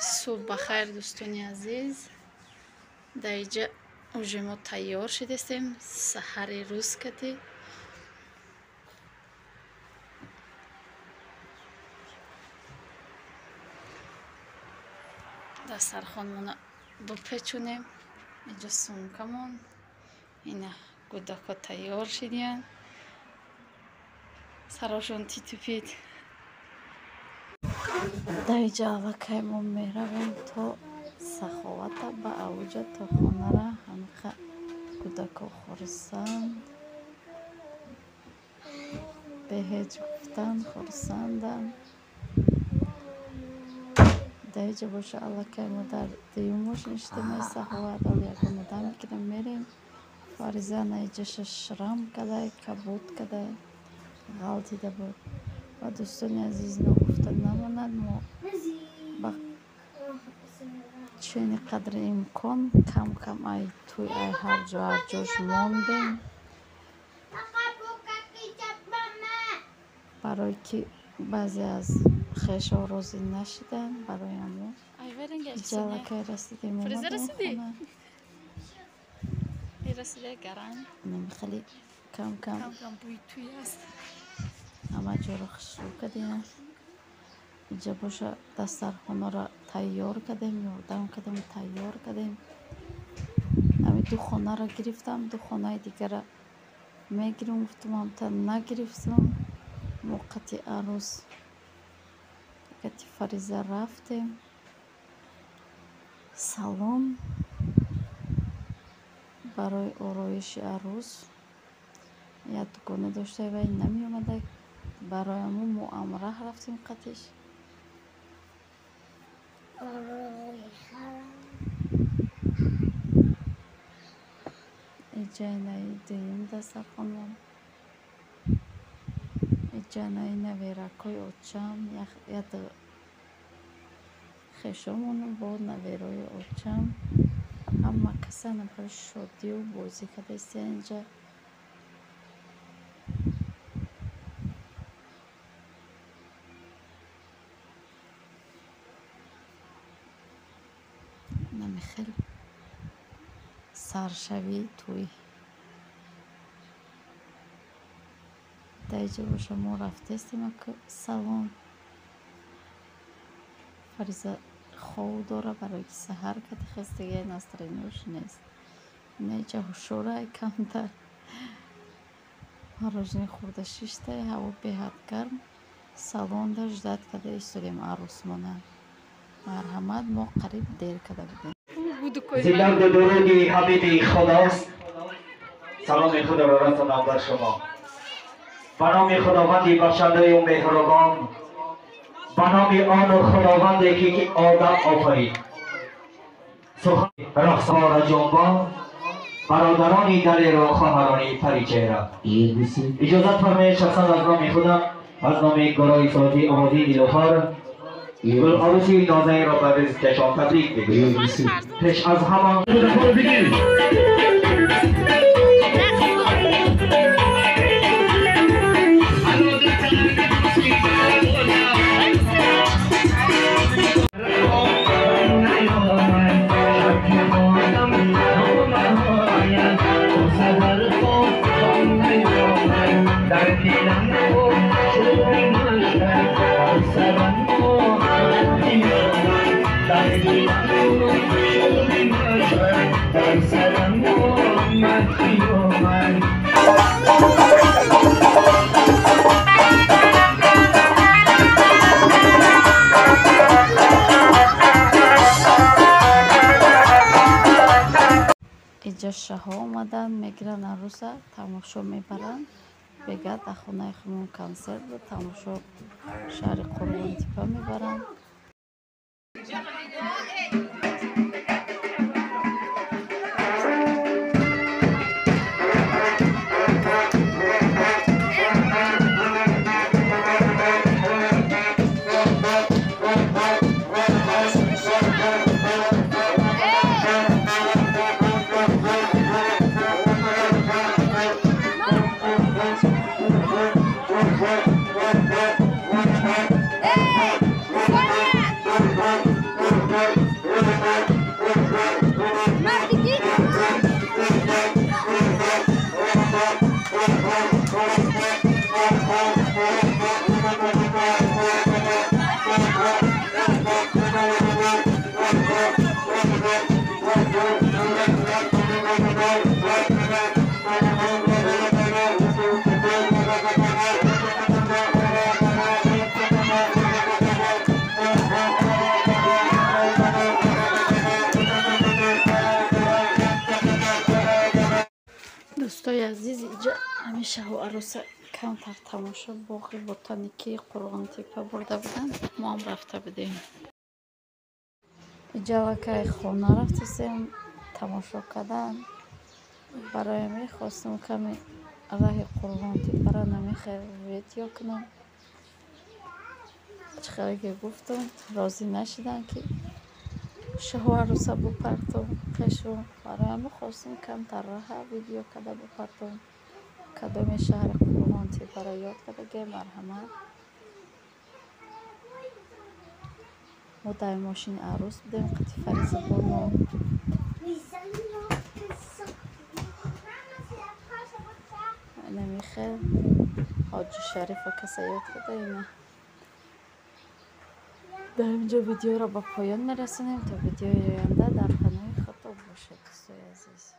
صبح بخیر دوستانی عزیز. در اینجا اوجه ما تیار شدیم. سحر روز کردیم. دسترخوانمون بپیچونیم. اینجا سونکمون، اینا گوداکا تیار شدین. سراشون تیتوپید. در اینجا الکی ما میرویم تا سخاوت با اوجه تا خانه را همکه کودکا خورسند به هیچ گفتن خورسندن. در اینجا باشه الکی ما در دیوموش نشتیم سخاوت ولی اگه مدام میکنم میریم فاریزه اینجا شرم کده کبود کده غلطیده بود و دوستان عزیز نگفته نماند ما با چنین قدر امکان کم کم ای توی ای هر جاش موندیم برای که بعضی از خیش ها راضی نشدن برای ما جلکه رسیدیم فریزه رسیدی؟ رسیده گرم خیلی کم کم بوی توی است. همه جا را خشو کردیم. اینجا باشه دسترخوان را تیار کردیم، یاردم کردیم تیار کردیم. همین دو خانه را گرفتم، دو خانه دیگر را میگیرم. گفتم هم تا نگرفتم موقت عروس وقتی فریزه رفتیم سالن برای آرایش عروس یا دکانه داشته و این نمی اومده برای ما معامره رفتیم قطعش اینجا اینایی دویم دسترخوان اینجا اینایی نویرکای اوچم یا خیشمون با نویرای اوچم همه کسی نبرای شادی و بازی کده است اینجا. خیلی سرشوی توی در اینجا با شما رفته استیم که سالن فریزه خواه داره برای که سهر کتی خستگی نسترینوش نیست. اینجا هشوره کمتر روزنی خورده شیشته هوا بهت گرم سالن در جدد کده ایستادیم عروس مونه مرحمت ما قریب دیر کده بودیم. زیدن به درودی حبیبی خداست. سلام خدا را رسانم بر شما به نام خداوندی بخشنده و مهربان به نام آن خداوندی که آدم آفرید. سخن رقصها را جنبان برادرانی دل را خواهرانی پریچهره اجازت فرمایید شخصا از نام خودم از نام گروه صوتی آوازی نیلوفر عروسی نازنین را به رزقشان تبریک بگویم. پیش از همان اینجا شه آمدن میگیرن عروسه تماشا میبرن بگه در خونه خمون کنسرت بود تماشا شهر قربان تیپه میبرن. Hey! دوستای عزیز اینجا همیشه و عروسه کمتر تماشا باقی بوتانیکی قرغان تپه برده بودن ما هم رفته بودیم اینجا که خونه رفتیم تماشا کردن برای می خواستم کمی راه قرغان تپه را نمیخواه ویدیو کنم چخیلی که گفتم راضی نشدن که شهو عروسه بپرتم قشون برای می خواستم کمتر راه ویدیو کده بپرتم کدام شهر قرغان تپه را یاد کده مرحمت ما در ماشین عروس بودیم قطی فریزه بانو نمیخه حاج شریف و کسی یاد کده اینه در اینجا ویدیو را با پایان میرسونیم تا ویدیوی آینده در قناه خطاب باشد دوستای عزیز